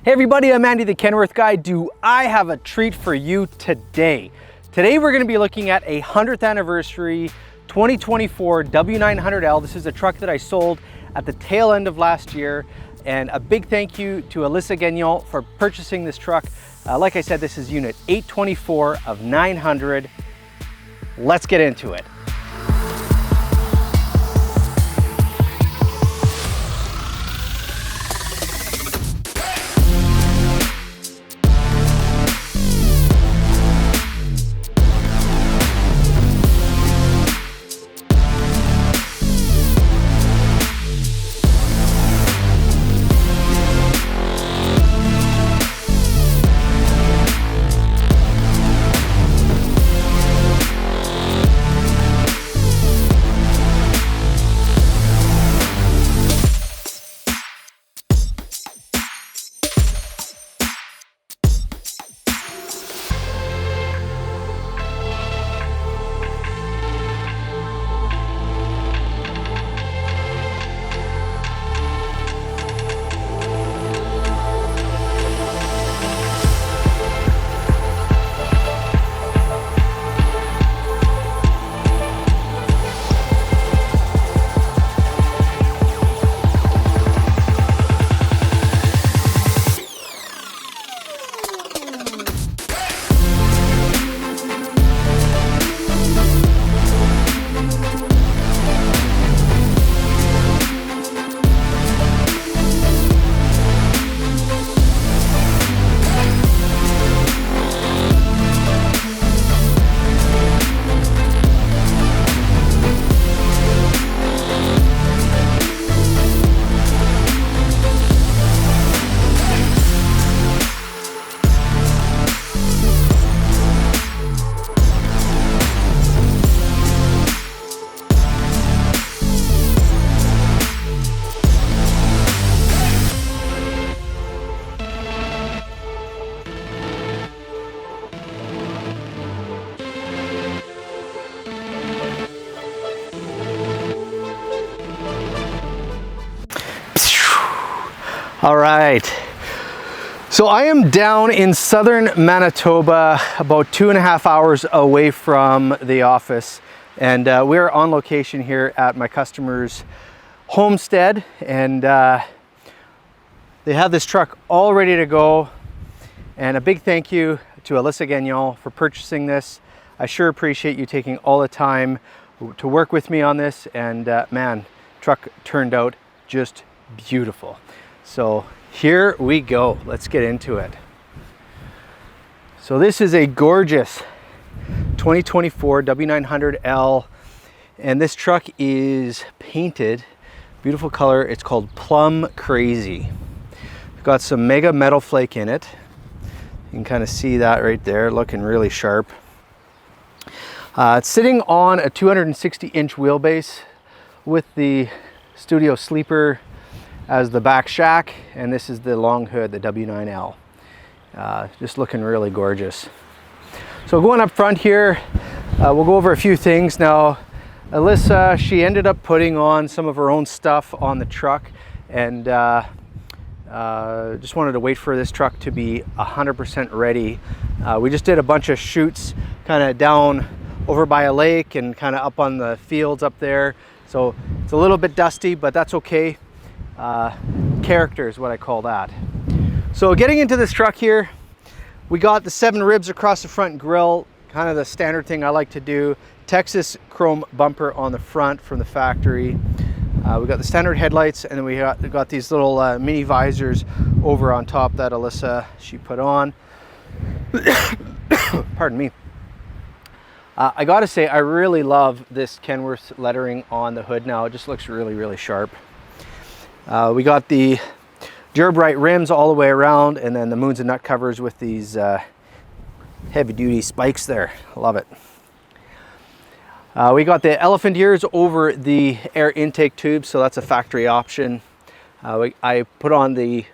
Hey everybody, I'm Andy the Kenworth Guy. Do I have a treat for you today? Today we're going to be looking at a 100th anniversary 2024 W900L. This is a truck that I sold at the tail end of last year, and a big thank you to Alyssa Gagnon for purchasing this truck. Like I said, this is unit 824 of 900. Let's get into it. All right, so I am down in southern Manitoba, about 2.5 hours away from the office, and we're on location here at my customer's homestead, and they have this truck all ready to go. And a big thank you to Alyssa Gagnon for purchasing this. I sure appreciate you taking all the time to work with me on this, and man, truck turned out just beautiful. So here we go, let's get into it. So this is a gorgeous 2024 W900L, and this truck is painted, beautiful color. It's called Plum Crazy. It's got some mega metal flake in it. You can kind of see that right there, looking really sharp. It's sitting on a 260-inch wheelbase with the studio sleeper as the back shack, and this is the long hood, the W9L. Just looking really gorgeous. So going up front here, we'll go over a few things. Now, Alyssa, she ended up putting on some of her own stuff on the truck, and just wanted to wait for this truck to be 100% ready. We just did a bunch of shoots kind of down over by a lake and kind of up on the fields up there. So it's a little bit dusty, but that's okay. Character is what I call that. So getting into this truck here, we got the 7 ribs across the front grille, kind of the standard thing I like to do. Texas chrome bumper on the front from the factory. We got the standard headlights, and then we got these little mini visors over on top that Alyssa, she put on. Pardon me. I gotta say, I really love this Kenworth lettering on the hood now. It just looks really, really sharp. We got the Durabrite rims all the way around, and then the moons and nut covers with these heavy duty spikes there. Love it. We got the elephant ears over the air intake tube, so that's a factory option. I put on the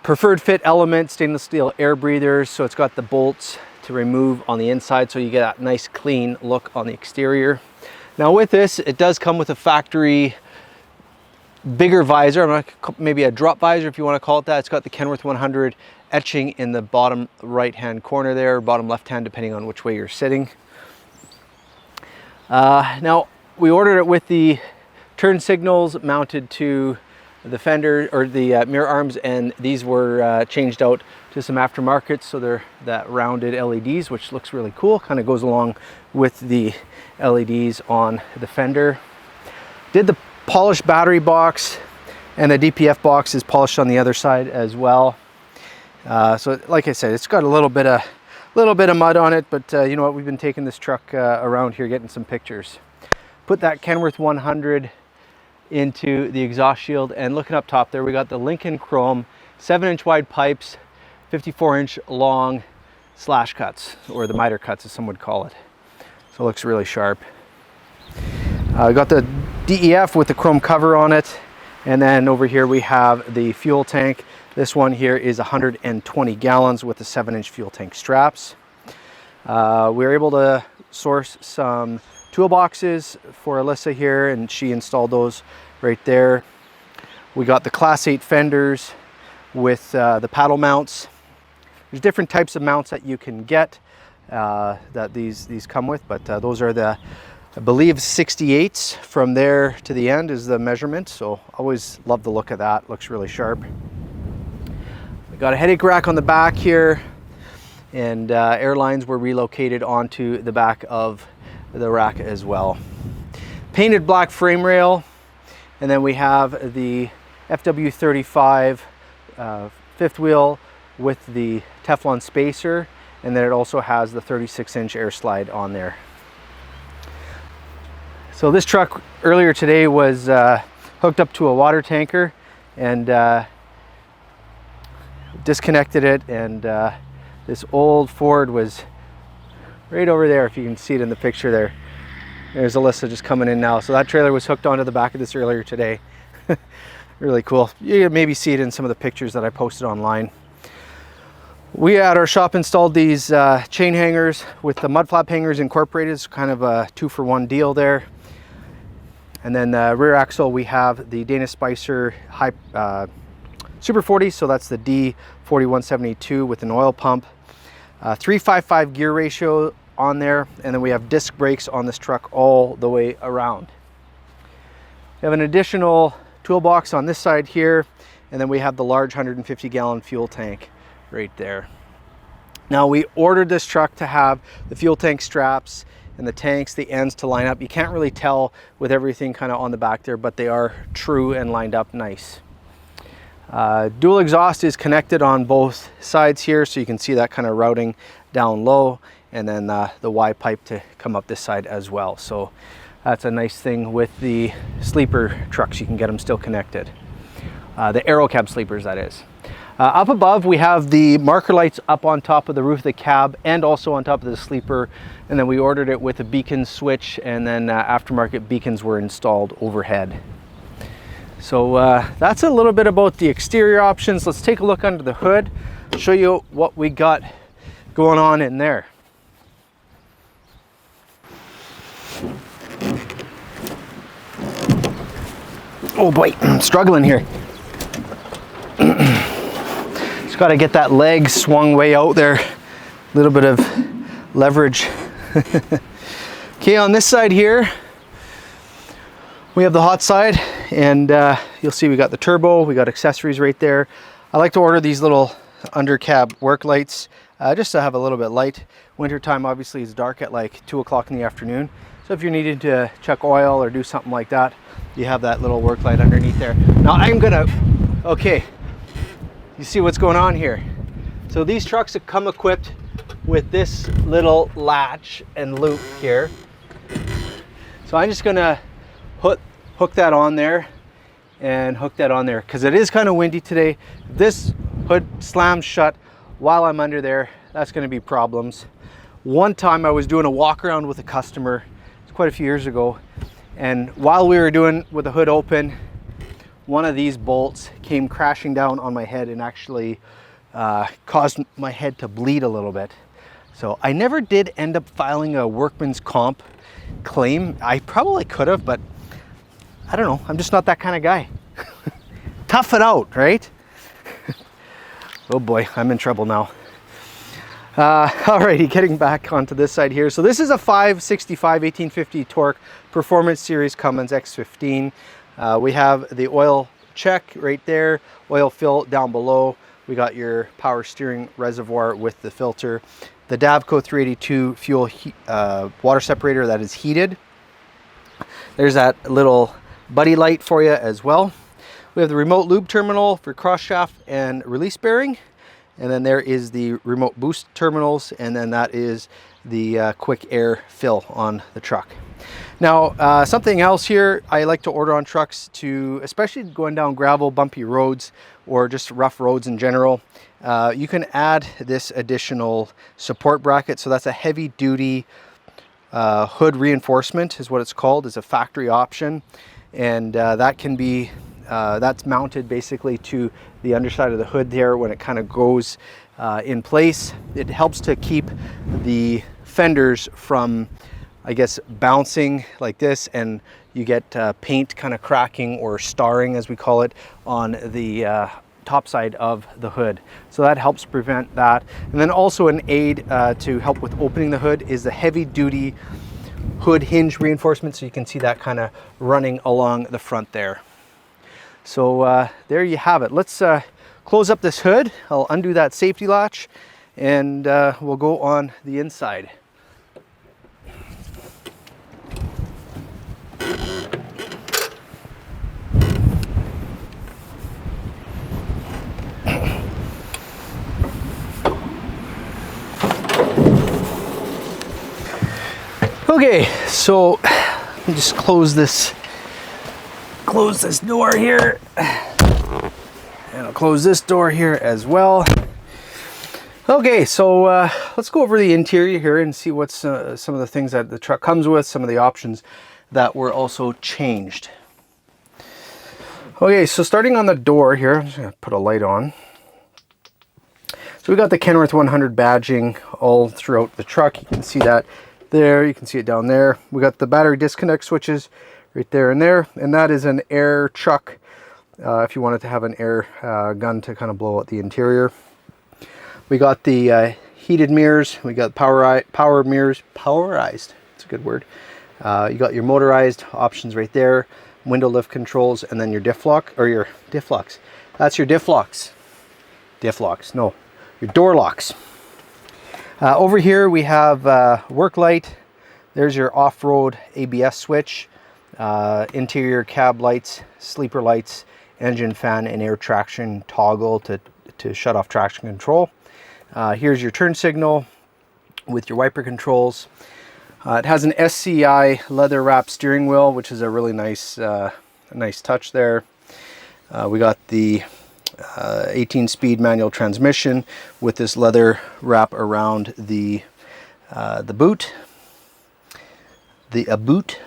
preferred fit element stainless steel air breathers, so it's got the bolts to remove on the inside, so you get that nice clean look on the exterior. Now with this, it does come with a factory bigger visor, maybe a drop visor if you want to call it that. It's got the Kenworth 100 etching in the bottom right hand corner there, bottom left hand depending on which way you're sitting. Now we ordered it with the turn signals mounted to the fender or the mirror arms, and these were changed out to some aftermarket, so they're that rounded LEDs, which looks really cool, kind of goes along with the LEDs on the fender. Did the polished battery box, and the DPF box is polished on the other side as well. So like I said, it's got a little bit of mud on it, but you know what, we've been taking this truck around here getting some pictures. Put that Kenworth 100 into the exhaust shield, and looking up top there, we got the Lincoln Chrome 7-inch wide pipes, 54-inch long slash cuts, or the miter cuts as some would call it. So it looks really sharp. Got the DEF with the chrome cover on it, and then over here we have the fuel tank. This one here is 120 gallons with the 7-inch fuel tank straps. We were able to source some toolboxes for Alyssa here, and she installed those right there. We got the Class 8 fenders with the paddle mounts. There's different types of mounts that you can get that these come with, but those are the, I believe, 68s. From there to the end is the measurement, so always love the look of that. Looks really sharp. We got a headache rack on the back here, and airlines were relocated onto the back of the rack as well. Painted black frame rail, and then we have the FW35 fifth wheel with the Teflon spacer, and then it also has the 36-inch air slide on there. So this truck earlier today was hooked up to a water tanker, and disconnected it, and this old Ford was right over there, if you can see it in the picture there. There's Alyssa just coming in now. So that trailer was hooked onto the back of this earlier today. Really cool. You can maybe see it in some of the pictures that I posted online. We at our shop installed these chain hangers with the mud flap hangers incorporated. It's kind of a 2-for-1 deal there. And then the rear axle, we have the Dana Spicer high Super 40, so that's the D4172 with an oil pump. 355 gear ratio on there, and then we have disc brakes on this truck all the way around. We have an additional toolbox on this side here, and then we have the large 150-gallon fuel tank right there. Now we ordered this truck to have the fuel tank straps and the tanks, the ends to line up. You can't really tell with everything kind of on the back there, but they are true and lined up nice. Dual exhaust is connected on both sides here, so you can see that kind of routing down low, and then the Y pipe to come up this side as well. So that's a nice thing with the sleeper trucks. You can get them still connected. The aero cab sleepers, that is. Up above, we have the marker lights up on top of the roof of the cab and also on top of the sleeper. And then we ordered it with a beacon switch, and then aftermarket beacons were installed overhead. So that's a little bit about the exterior options. Let's take a look under the hood, show you what we got going on in there. Oh boy, I'm struggling here. Just got to get that leg swung way out there. A little bit of leverage. Okay, on this side here, we have the hot side, and you'll see we got the turbo, we got accessories right there. I like to order these little under cab work lights just to have a little bit light. Wintertime obviously is dark at like 2 o'clock in the afternoon. So if you're needing to chuck oil or do something like that, you have that little work light underneath there. Now I'm gonna, okay, you see what's going on here. So these trucks have come equipped with this little latch and loop here. So I'm just gonna hook that on there and hook that on there, because it is kind of windy today. If this hood slams shut while I'm under there, that's going to be problems. One time I was doing a walk around with a customer, it's quite a few years ago, and while we were doing with the hood open, one of these bolts came crashing down on my head and actually caused my head to bleed a little bit. So I never did end up filing a workman's comp claim. I probably could have, but I don't know, I'm just not that kind of guy. Tough it out, right? Oh boy, I'm in trouble now. Alrighty, getting back onto this side here. So this is a 565 1850 torque Performance Series Cummins X15. We have the oil check right there, oil fill down below. We got your power steering reservoir with the filter. The Davco 382 fuel water separator that is heated. There's that little buddy light for you as well. We have the remote lube terminal for cross shaft and release bearing. And then there is the remote boost terminals, and then that is the quick air fill on the truck. Now, something else here I like to order on trucks, especially going down gravel, bumpy roads, or just rough roads in general, you can add this additional support bracket. So that's a heavy duty hood reinforcement is what it's called. It's a factory option, and that can be that's mounted basically to the underside of the hood there when it kind of goes in place. It helps to keep the fenders from, I guess, bouncing like this, and you get paint kind of cracking or starring, as we call it, on the top side of the hood. So that helps prevent that. And then also an aid to help with opening the hood is the heavy duty hood hinge reinforcement. So you can see that kind of running along the front there. So there you have it. Let's close up this hood. I'll undo that safety latch, and we'll go on the inside. Okay, so let me just close this door here, and I'll close this door here as well. Okay, so let's go over the interior here and see what's some of the things that the truck comes with, some of the options that were also changed. Okay, so starting on the door here, I'm just gonna put a light on. So we got the Kenworth 100 badging all throughout the truck. You can see that there, you can see it down there. We got the battery disconnect switches right there and there, and that is an air chuck if you wanted to have an air gun to kind of blow out the interior. We got the heated mirrors, we got power mirrors, powerized, it's a good word. You got your motorized options right there, window lift controls, and then your diff lock, or your diff locks. That's your diff locks. Diff locks, no, your door locks. Over here we have work light. There's your off-road ABS switch. Interior cab lights, sleeper lights, engine fan and air traction toggle to shut off traction control. Here's your turn signal with your wiper controls. It has an SCI leather wrap steering wheel, which is a really nice nice touch there. We got the 18-speed manual transmission with this leather wrap around the boot. A boot.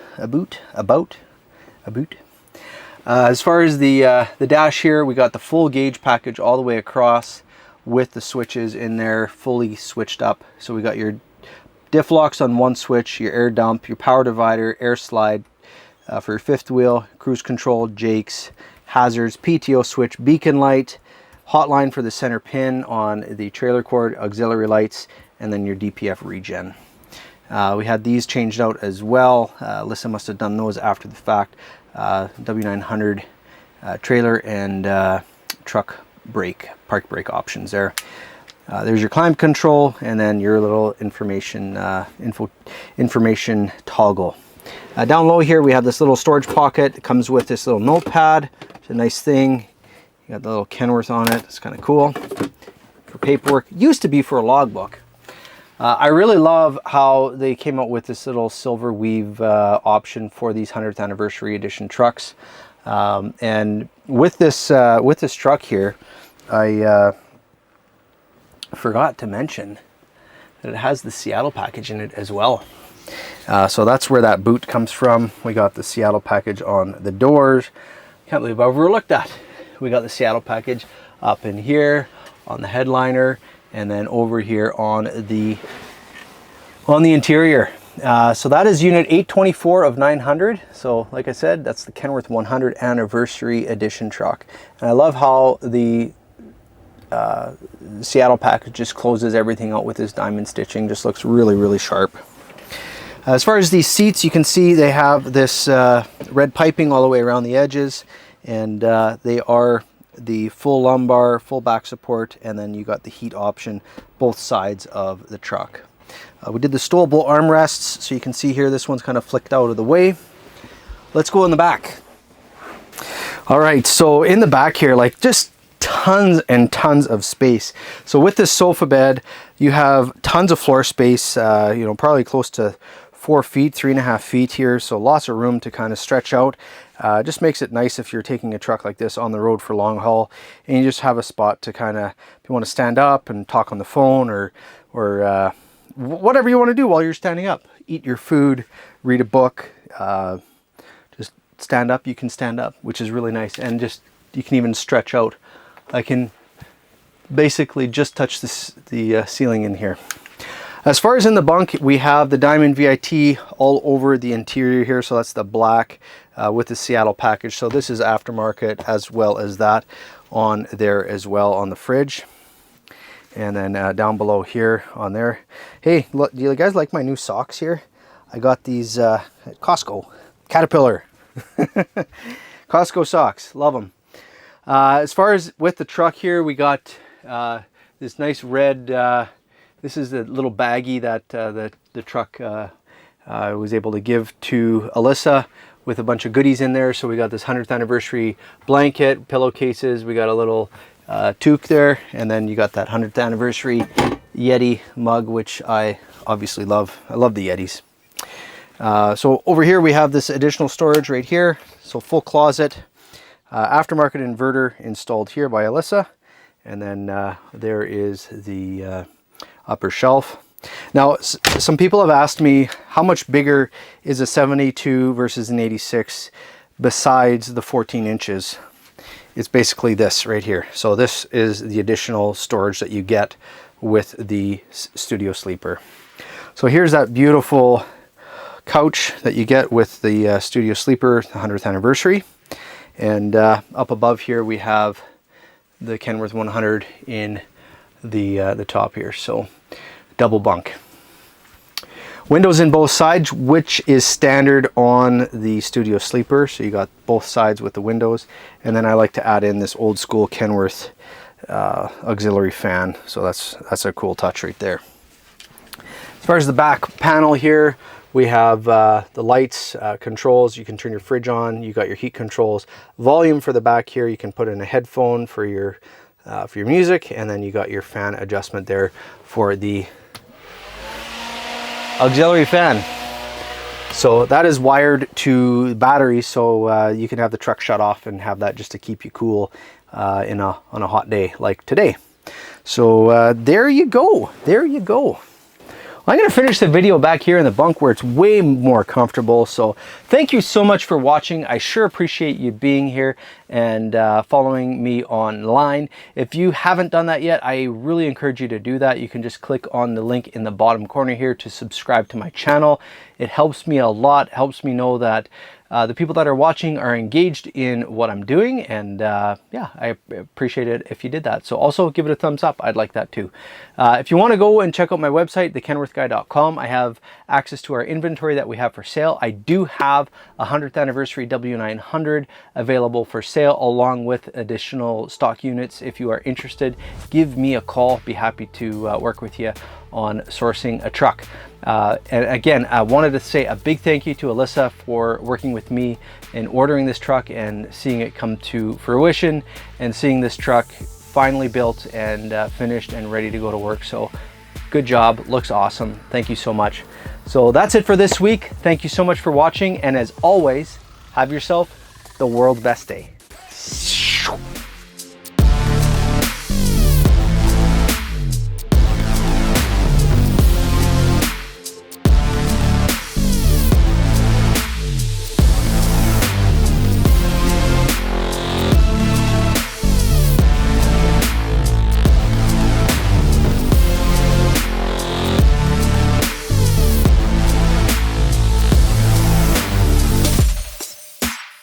As far as the dash here, we got the full gauge package all the way across with the switches in there fully switched up. So we got your diff locks on one switch, your air dump, your power divider, air slide for your fifth wheel, cruise control, jakes, hazards, PTO switch, beacon light, hotline for the center pin on the trailer cord, auxiliary lights, and then your DPF regen. We had these changed out as well. Alyssa must have done those after the fact. W900 trailer and truck brake, park brake options there. There's your climate control, and then your little information toggle. Down low here we have this little storage pocket. It comes with this little notepad. It's a nice thing. You got the little Kenworth on it. It's kind of cool for paperwork. It used to be for a logbook. I really love how they came out with this little silver weave option for these 100th anniversary edition trucks. And with this truck here, I forgot to mention that it has the Seattle package in it as well. So that's where that boot comes from. We got the Seattle package on the doors. Can't believe I overlooked that. We got the Seattle package up in here on the headliner, and then over here on the interior. So that is unit 824 of 900. So like I said, that's the Kenworth 100 Anniversary Edition truck. And I love how the Seattle package just closes everything out with this diamond stitching. Just looks really, really sharp. As far as these seats, you can see they have this red piping all the way around the edges, and they are the full lumbar, full back support, and then you got the heat option both sides of the truck. We did the stowable armrests, so you can see here this one's kind of flicked out of the way. Let's go in the back. All right, so in the back here, like just tons and tons of space. So with this sofa bed, you have tons of floor space, you know, probably close to 4 feet, 3.5 feet here. So lots of room to kind of stretch out. Just makes it nice if you're taking a truck like this on the road for long haul, and you just have a spot to kind of, if you want to stand up and talk on the phone, or whatever you want to do while you're standing up. Eat your food, read a book, just stand up. You can stand up, which is really nice. And just, you can even stretch out. I can basically just touch the ceiling in here. As far as in the bunk, we have the diamond VIT all over the interior here. So that's the black with the Seattle package. So this is aftermarket, as well as that on there as well on the fridge. And then down below here on there. Hey, look, do you guys like my new socks here? I got these at Costco, Caterpillar. Costco socks, love them. As far as with the truck here, we got this nice red, this is the little baggie that the truck was able to give to Alyssa with a bunch of goodies in there. So we got this 100th anniversary blanket, pillowcases, we got a little toque there, and then you got that 100th anniversary Yeti mug, which I obviously love. I love the Yetis. So over here we have this additional storage right here. So full closet. Aftermarket inverter installed here by Alyssa, and then there is the upper shelf. Now, some people have asked me how much bigger is a 72 versus an 86 besides the 14 inches. It's basically this right here. So this is the additional storage that you get with the studio sleeper. So here's that beautiful couch that you get with the studio sleeper, the 100th anniversary. And up above here we have the Kenworth 100 in the top here. So double bunk. Windows in both sides, which is standard on the studio sleeper. So you got both sides with the windows. And then I like to add in this old school Kenworth auxiliary fan. So that's a cool touch right there. As far as the back panel here, we have the lights, controls. You can turn your fridge on. You got your heat controls. Volume for the back here. You can put in a headphone for your music, and then you got your fan adjustment there for the auxiliary fan. So that is wired to battery, so you can have the truck shut off and have that just to keep you cool on a hot day like today. So there you go. There you go. I'm going to finish the video back here in the bunk where it's way more comfortable. So thank you so much for watching. I sure appreciate you being here and following me online. If you haven't done that yet, I really encourage you to do that. You can just click on the link in the bottom corner here to subscribe to my channel. It helps me a lot, helps me know that the people that are watching are engaged in what I'm doing, and yeah, I appreciate it if you did that. So also give it a thumbs up. I'd like that too. If you want to go and check out my website, thekenworthguy.com, I have access to our inventory that we have for sale. I do have a 100th anniversary W900 available for sale, along with additional stock units. If you are interested, give me a call. Be happy to work with you on sourcing a truck. And again, I wanted to say a big thank you to Alyssa for working with me in ordering this truck and seeing it come to fruition, and seeing this truck finally built and finished and ready to go to work. So good job, looks awesome. Thank you so much. So that's it for this week. Thank you so much for watching, and as always, have yourself the world's best day.